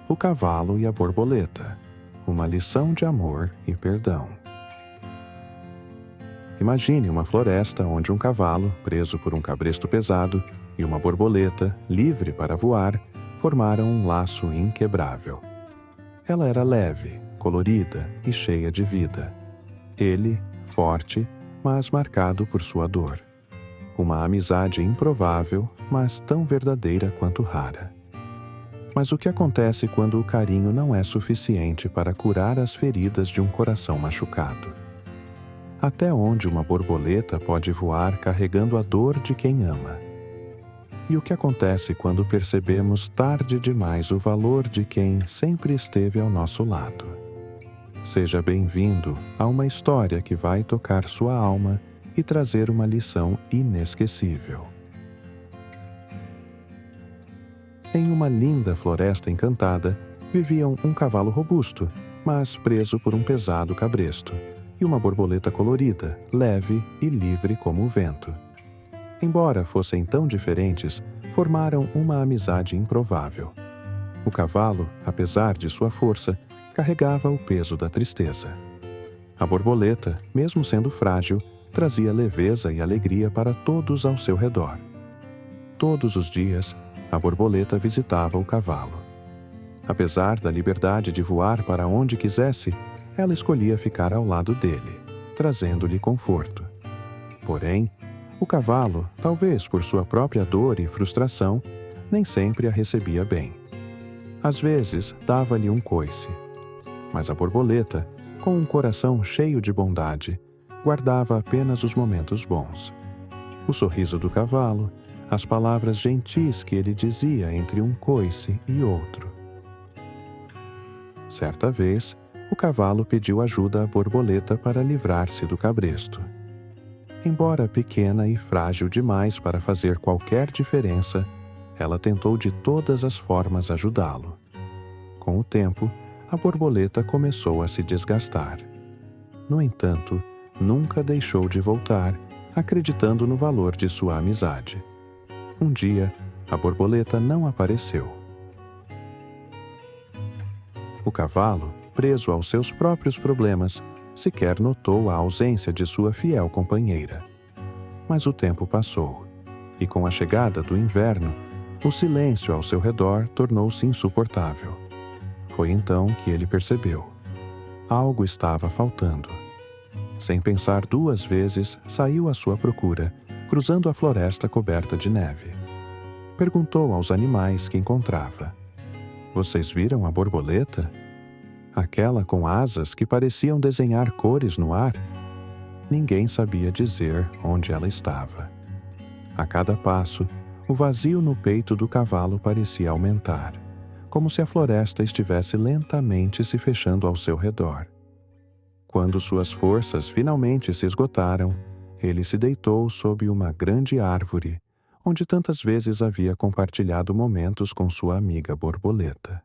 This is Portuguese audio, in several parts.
O cavalo e a borboleta. Uma lição de amor e perdão. Imagine uma floresta onde um cavalo, preso por um cabresto pesado, e uma borboleta, livre para voar, formaram um laço inquebrável. Ela era leve, colorida e cheia de vida. Ele, forte, mas marcado por sua dor. Uma amizade improvável, mas tão verdadeira quanto rara. Mas o que acontece quando o carinho não é suficiente para curar as feridas de um coração machucado? Até onde uma borboleta pode voar carregando a dor de quem ama? E o que acontece quando percebemos tarde demais o valor de quem sempre esteve ao nosso lado? Seja bem-vindo a uma história que vai tocar sua alma e trazer uma lição inesquecível. Em uma linda floresta encantada, viviam um cavalo robusto, mas preso por um pesado cabresto, e uma borboleta colorida, leve e livre como o vento. Embora fossem tão diferentes, formaram uma amizade improvável. O cavalo, apesar de sua força, carregava o peso da tristeza. A borboleta, mesmo sendo frágil, trazia leveza e alegria para todos ao seu redor. Todos os dias, a borboleta visitava o cavalo. Apesar da liberdade de voar para onde quisesse, ela escolhia ficar ao lado dele, trazendo-lhe conforto. Porém, o cavalo, talvez por sua própria dor e frustração, nem sempre a recebia bem. Às vezes, dava-lhe um coice. Mas a borboleta, com um coração cheio de bondade, guardava apenas os momentos bons. O sorriso do cavalo, as palavras gentis que ele dizia entre um coice e outro. Certa vez, o cavalo pediu ajuda à borboleta para livrar-se do cabresto. Embora pequena e frágil demais para fazer qualquer diferença, ela tentou de todas as formas ajudá-lo. Com o tempo, a borboleta começou a se desgastar. No entanto, nunca deixou de voltar, acreditando no valor de sua amizade. Um dia, a borboleta não apareceu. O cavalo, preso aos seus próprios problemas, sequer notou a ausência de sua fiel companheira. Mas o tempo passou, e com a chegada do inverno, o silêncio ao seu redor tornou-se insuportável. Foi então que ele percebeu. Algo estava faltando. Sem pensar duas vezes, saiu à sua procura, cruzando a floresta coberta de neve. Perguntou aos animais que encontrava: "Vocês viram a borboleta? Aquela com asas que pareciam desenhar cores no ar?" Ninguém sabia dizer onde ela estava. A cada passo, o vazio no peito do cavalo parecia aumentar, como se a floresta estivesse lentamente se fechando ao seu redor. Quando suas forças finalmente se esgotaram, ele se deitou sob uma grande árvore, onde tantas vezes havia compartilhado momentos com sua amiga borboleta.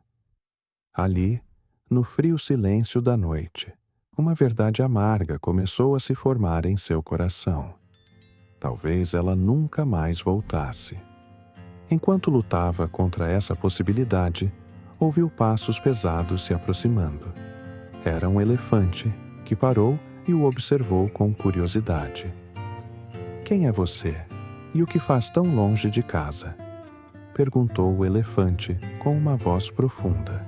Ali, no frio silêncio da noite, uma verdade amarga começou a se formar em seu coração. Talvez ela nunca mais voltasse. Enquanto lutava contra essa possibilidade, ouviu passos pesados se aproximando. Era um elefante, que parou e o observou com curiosidade. "Quem é você? E o que faz tão longe de casa?" perguntou o elefante com uma voz profunda.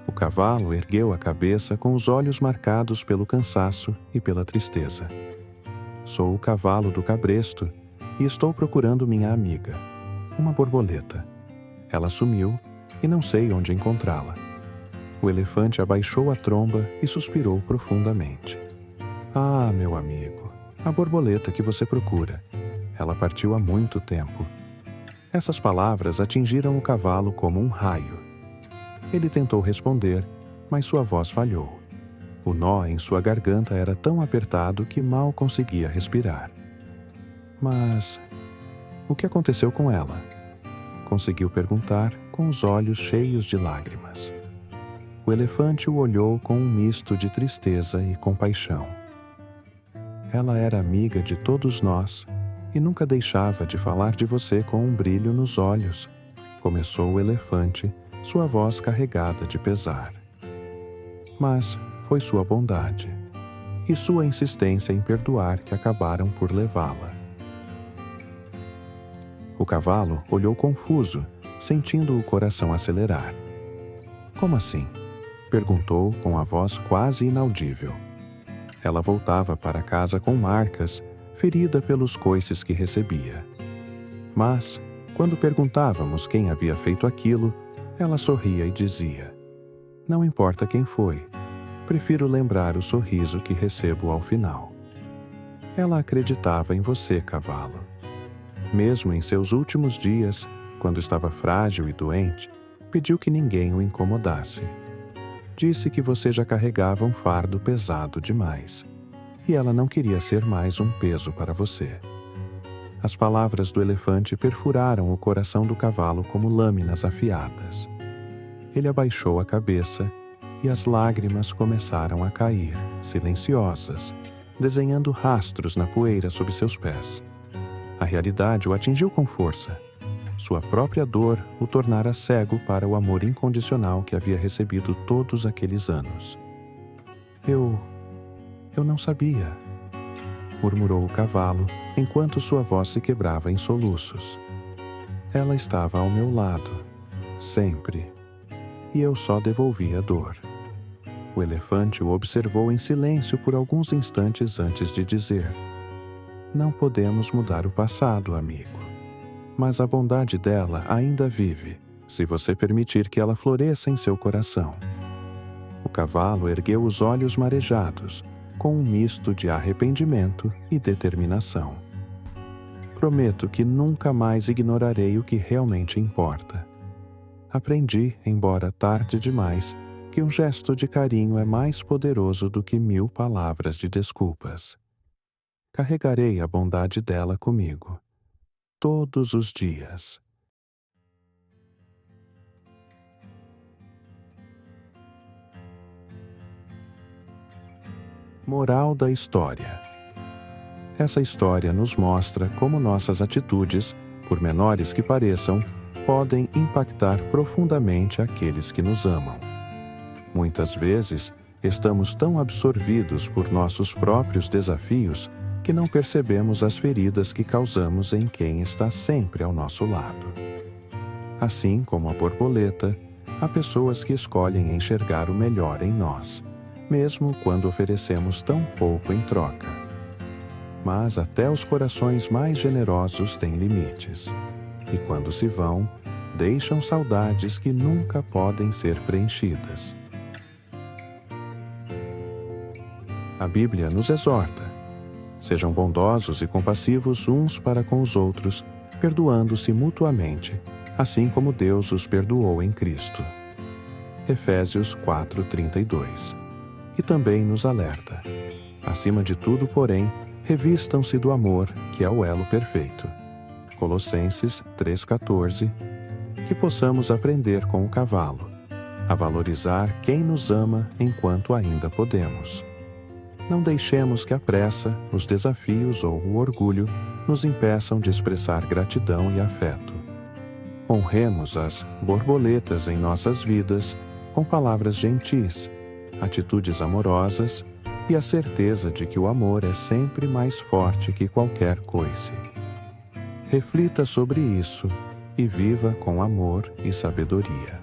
O cavalo ergueu a cabeça com os olhos marcados pelo cansaço e pela tristeza. "Sou o cavalo do cabresto e estou procurando minha amiga, uma borboleta. Ela sumiu e não sei onde encontrá-la." O elefante abaixou a tromba e suspirou profundamente. "Ah, meu amigo, a borboleta que você procura. Ela partiu há muito tempo." Essas palavras atingiram o cavalo como um raio. Ele tentou responder, mas sua voz falhou. O nó em sua garganta era tão apertado que mal conseguia respirar. "Mas o que aconteceu com ela?" conseguiu perguntar com os olhos cheios de lágrimas. O elefante o olhou com um misto de tristeza e compaixão. "Ela era amiga de todos nós e nunca deixava de falar de você com um brilho nos olhos", começou o elefante, sua voz carregada de pesar. Mas foi sua bondade e sua insistência em perdoar que acabaram por levá-la. O cavalo olhou confuso, sentindo o coração acelerar. Como assim? Perguntou com a voz quase inaudível. Ela voltava para casa com marcas, ferida pelos coices que recebia. Mas, quando perguntávamos quem havia feito aquilo, ela sorria e dizia: "Não importa quem foi, prefiro lembrar o sorriso que recebo ao final." Ela acreditava em você, cavalo. Mesmo em seus últimos dias, quando estava frágil e doente, pediu que ninguém o incomodasse. Disse que você já carregava um fardo pesado demais, e ela não queria ser mais um peso para você. As palavras do elefante perfuraram o coração do cavalo como lâminas afiadas. Ele abaixou a cabeça e as lágrimas começaram a cair, silenciosas, desenhando rastros na poeira sob seus pés. A realidade o atingiu com força. Sua própria dor o tornara cego para o amor incondicional que havia recebido todos aqueles anos. Eu não sabia", murmurou o cavalo, enquanto sua voz se quebrava em soluços. "Ela estava ao meu lado, sempre, e eu só devolvia a dor." O elefante o observou em silêncio por alguns instantes antes de dizer: "Não podemos mudar o passado, amigo. Mas a bondade dela ainda vive, se você permitir que ela floresça em seu coração." O cavalo ergueu os olhos marejados, com um misto de arrependimento e determinação. "Prometo que nunca mais ignorarei o que realmente importa. Aprendi, embora tarde demais, que um gesto de carinho é mais poderoso do que 1000 palavras de desculpas. Carregarei a bondade dela comigo, todos os dias." Moral da história. Essa história nos mostra como nossas atitudes, por menores que pareçam, podem impactar profundamente aqueles que nos amam. Muitas vezes, estamos tão absorvidos por nossos próprios desafios que não percebemos as feridas que causamos em quem está sempre ao nosso lado. Assim como a borboleta, há pessoas que escolhem enxergar o melhor em nós, mesmo quando oferecemos tão pouco em troca. Mas até os corações mais generosos têm limites, e quando se vão, deixam saudades que nunca podem ser preenchidas. A Bíblia nos exorta: sejam bondosos e compassivos uns para com os outros, perdoando-se mutuamente, assim como Deus os perdoou em Cristo. Efésios 4:32. E também nos alerta: acima de tudo, porém, revistam-se do amor, que é o elo perfeito. Colossenses 3:14. Que possamos aprender com o cavalo, a valorizar quem nos ama enquanto ainda podemos. Não deixemos que a pressa, os desafios ou o orgulho nos impeçam de expressar gratidão e afeto. Honremos as borboletas em nossas vidas com palavras gentis, atitudes amorosas e a certeza de que o amor é sempre mais forte que qualquer coice. Reflita sobre isso e viva com amor e sabedoria.